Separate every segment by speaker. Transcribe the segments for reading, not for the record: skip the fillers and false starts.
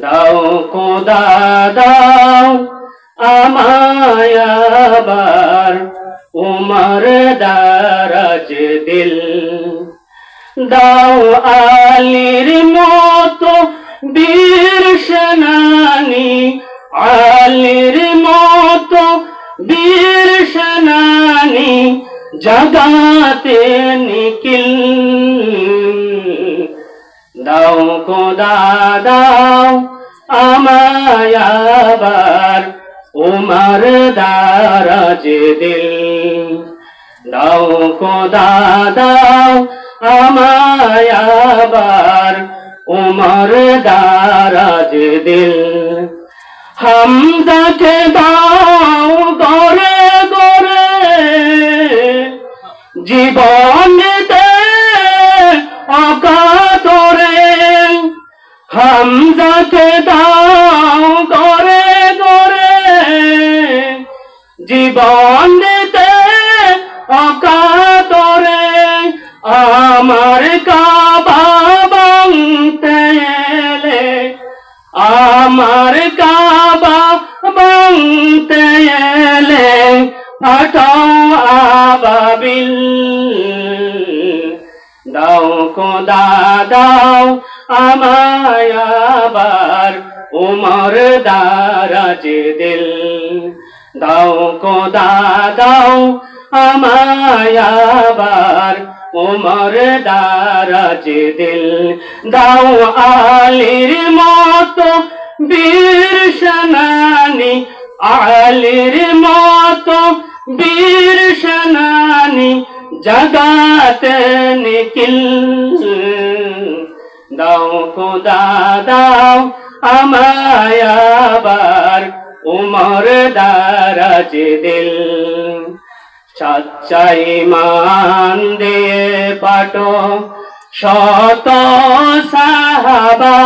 Speaker 1: দাও খোদা দাও আমায় আবার উমর দারাজ দিল। দাও আলীর মতো বীর সেনানী, আলীর মতো বীর সেনানী জাগাতে নিখিল। দাও খোদা দাও আমায় আবার উমর দারাজ দিল। দাও খোদা দাও আমায় আবার উমর দারাজ দিল। হামজাকে দাও গরে গরে জীবন দে অকাতরে। হামজাকে দাও গরে গরে জীবন দিতে অকাতরে। আমার কাবা ভাঙতে এলে, আমার কাবা ভাঙতে এলে ফাটাও আবাবিল। দাও খোদা দাও আমায় আবার উমর দারাজ দিল। দাও খোদা দাও আমায় আবার উমর দারাজ দিল। দাও আলীর মতো বীর সেনানী, আলীর মতো বীর সেনানী জাগাতে নিখিল। দাও খোদা দাও আমায় আবার উমর দারাজ দিল। সচ্চা ঈমান দিয়ে পাঠো শত সাহাবা,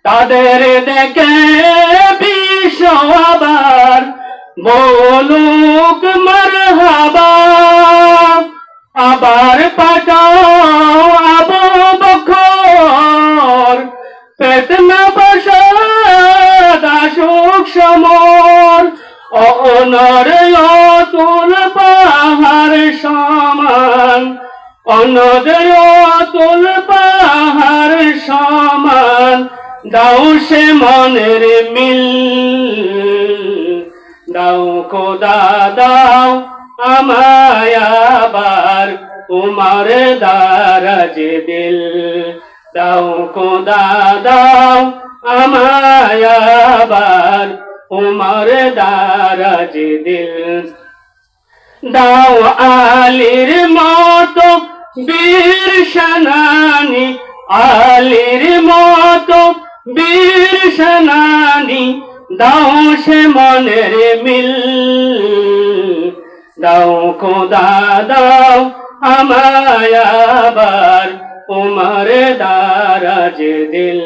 Speaker 1: তাদের দেখে বিশ্ব আবার বলুক মারহাবা। আবার পাঠাও আবু বকর, ফিতনা ফসাদ আসুক সমর। অনর অতুল পাহাড় সমান, অনদের অতুল পাহাড় সমান। দাও সে মনের মিল। দাও খোদা দাও আমায় আবার উমর দারাজ দিল। দাও খোদা দাও আমায় আবার উমর দারাজ দিল। দাও আলীর মতো বীর সেনানী, আলীর মতো বীর সেনানী দাও সে মনের মিল। দাও খোদা দাও আমায় আবার উমর দারাজ দিল।